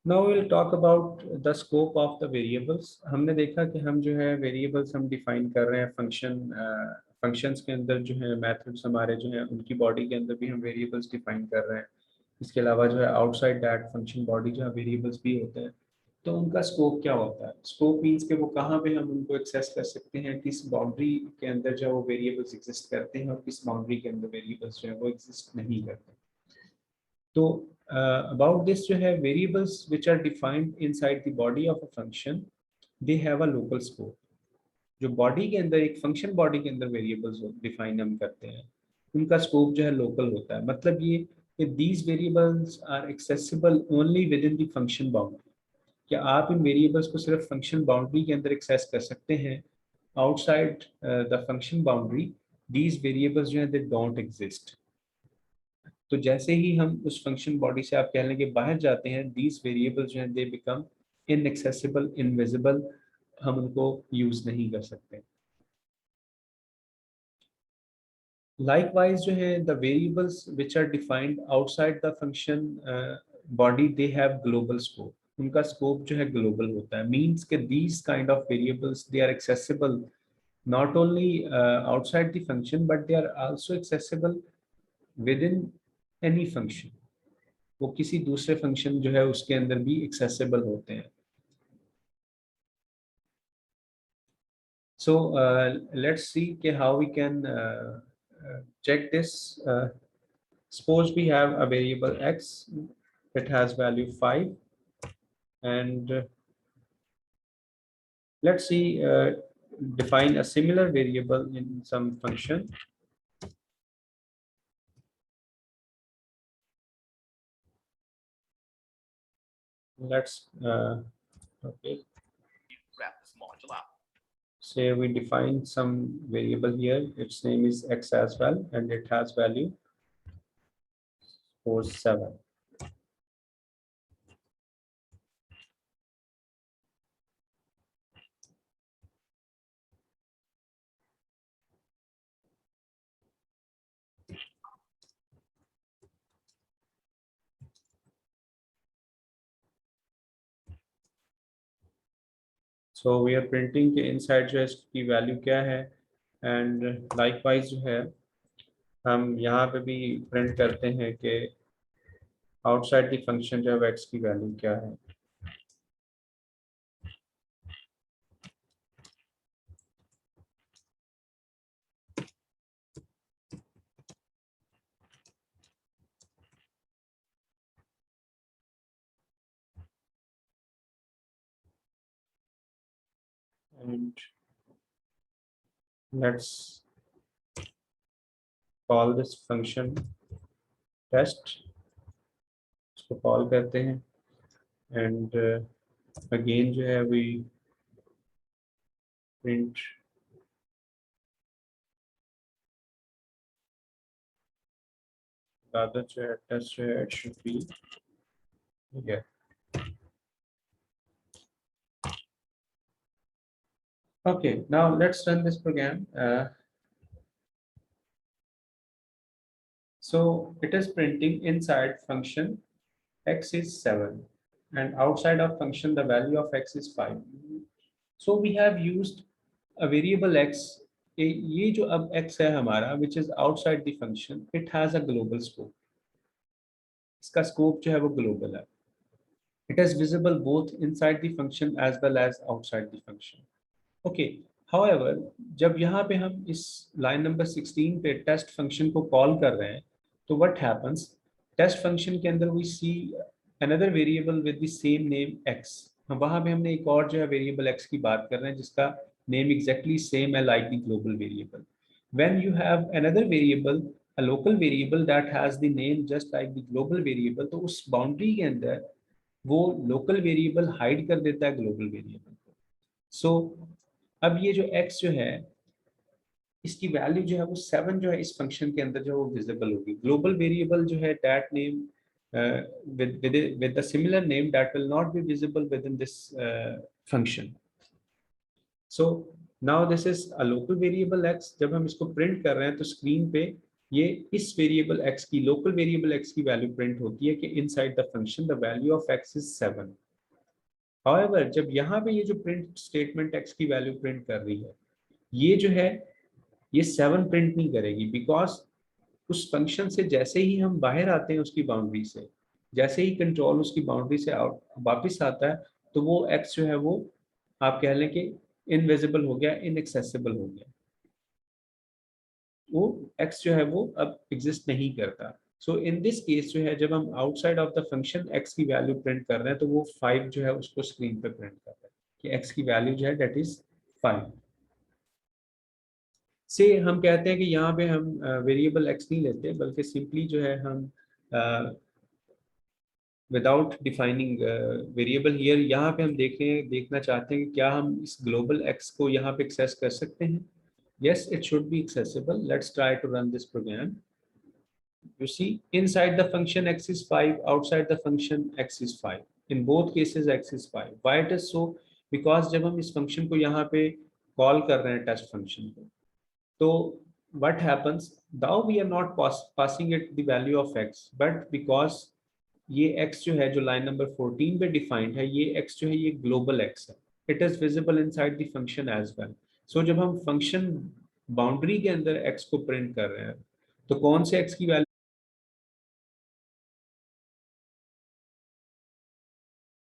Now will talk about the scope of the variables. हमने देखा कि हम जो है वेरिएबल्स हम डिफाइन कर रहे हैं फंक्शंस के अंदर, जो है मेथड्स हमारे जो है उनकी बॉडी के अंदर भी हम वेरिएबल्स डिफाइन कर रहे हैं। इसके अलावा जो है आउटसाइड दैट फंक्शन बॉडी जो है वेरिएबल्स भी होते हैं। तो उनका स्कोप क्या होता है? स्कोप मीन्स कि वो कहाँ पे हम उनको एक्सेस कर सकते हैं, किस बाउंड्री के अंदर जो है वो वेरिएबल्स एग्जिस्ट करते हैं और किस बाउंड्री के अंदर वेरिएबल्स जो है वो एग्जिस्ट नहीं करते। तो अबाउट दिस जो है variables which are defined inside the body of a function, they have a local scope. जो बॉडी के अंदर एक फंक्शन बॉडी के अंदर वेरिएबल्स डिफाइन हम करते हैं, उनका स्कोप जो है लोकल होता है। मतलब ये कि these variables are accessible only within the function boundary. कि आप इन वेरिएबल्स को सिर्फ फंक्शन बाउंड्री के अंदर एक्सेस कर सकते हैं। Outside the function boundary these variables जो है दे डोंट एग्जिस्ट। तो जैसे ही हम उस फंक्शन बॉडी से आप कह लें कि बाहर जाते हैं, दीज वेरिएबल्स जो हैं दे बिकम इनएक्सेसिबल, इनविजिबल, हम उनको यूज नहीं कर सकते। लाइकवाइज जो है the variables which are defined outside the function body, they have global scope. उनका स्कोप जो है ग्लोबल होता है। मीन्स के these kind of variables they are accessible not only outside the function but they are also accessible within any function। वो किसी दूसरे function जो है उसके अंदर भी एक्सेसिबल होते हैं। सो लेट्स सी कि how we can check this। Suppose we have a variable x, it has value 5, and let's see define a similar variable in some function। Let's okay, say we define some variable here, its name is x as well, and it has value 47। So we are printing के inside जो है इसकी value क्या है, and likewise जो है हम यहाँ पे भी प्रिंट करते हैं कि आउटसाइड द फंक्शन जो है एक्स की वैल्यू क्या है। And let's call this function test, इसको कॉल करते हैं। एंड अगेन जो है वी प्रिंट जो है टेस्ट जो है it should be here. Okay, now let's run this program। So it is printing inside function x is 7 and outside of function the value of x is 5। So we have used a variable x। ये जो अब x है हमारा which is outside the function, it has a global scope। इसका scope जो है वो global है। It is visible both inside the function as well as outside the function। Okay, however जब यहाँ पे हम इस लाइन नंबर 16 पे टेस्ट फंक्शन को कॉल कर रहे हैं, तो व्हाट हैपेंस, टेस्ट फंक्शन के अंदर we see another variable with the same name x। हम वहाँ पे हमने एक और जो है वेरिएबल x की बात कर रहे हैं जिसका नेम एग्जैक्टली सेम है like the global variable. When you have another variable, a local variable that has the name just like the global variable, तो उस बाउंड्री के अंदर वो लोकल वेरिएबल हाइड कर देता है ग्लोबल वेरिएबल को। सो अब ये जो x जो है इसकी वैल्यू जो है वो 7 जो है इस फंक्शन के अंदर जो है वो विजिबल होगी। ग्लोबल वेरिएबल जो है that name with the similar name that will not be visible within this function। So now this is a local variable x। जब हम इसको प्रिंट कर रहे हैं तो स्क्रीन पे ये इस वेरिएबल x की, लोकल वेरिएबल x की वैल्यू प्रिंट होती है कि inside the function the value of x is 7। However जब यहाँ पे ये जो प्रिंट स्टेटमेंट x की वैल्यू प्रिंट कर रही है, ये जो है ये 7 प्रिंट नहीं करेगी, बिकॉज उस फंक्शन से जैसे ही हम बाहर आते हैं उसकी बाउंड्री से, जैसे ही कंट्रोल उसकी बाउंड्री से आउट वापस आता है, तो वो x जो है वो आप कह लें कि इनविजिबल हो गया, इनएक्सेसिबल हो गया, वो x जो है वो अब एग्जिस्ट नहीं करता। सो इन दिस केस जो है, जब हम outside of the function x की वैल्यू प्रिंट कर रहे हैं, तो वो 5 जो है उसको स्क्रीन पे प्रिंट कर रहा है कि x की वैल्यू जो है दैट इज 5। से हम कहते हैं कि यहाँ पे हम वेरिएबल x नहीं लेते, बल्कि सिंपली जो है हम विदाउट डिफाइनिंग वेरिएबल हियर, यहाँ पे हम देखना चाहते हैं कि क्या हम इस ग्लोबल x को यहाँ पे एक्सेस कर सकते हैं। yes, it should be accessible. Let's try to run this program. You see, inside the function x is 5, outside the function x is 5. In both cases x is 5. Why it is so? Because जब हम इस function को यहाँ पे call कर रहे हैं test function को, तो what happens, now we are not passing it the value of x, but because ये x जो है, जो लाइन नंबर 14 पे डिफाइंड है, ये x जो है ये ग्लोबल x है, it is visible inside the function as well. So जब हम फंक्शन बाउंड्री के अंदर x को प्रिंट कर रहे हैं, तो कौन से x की वैल्यू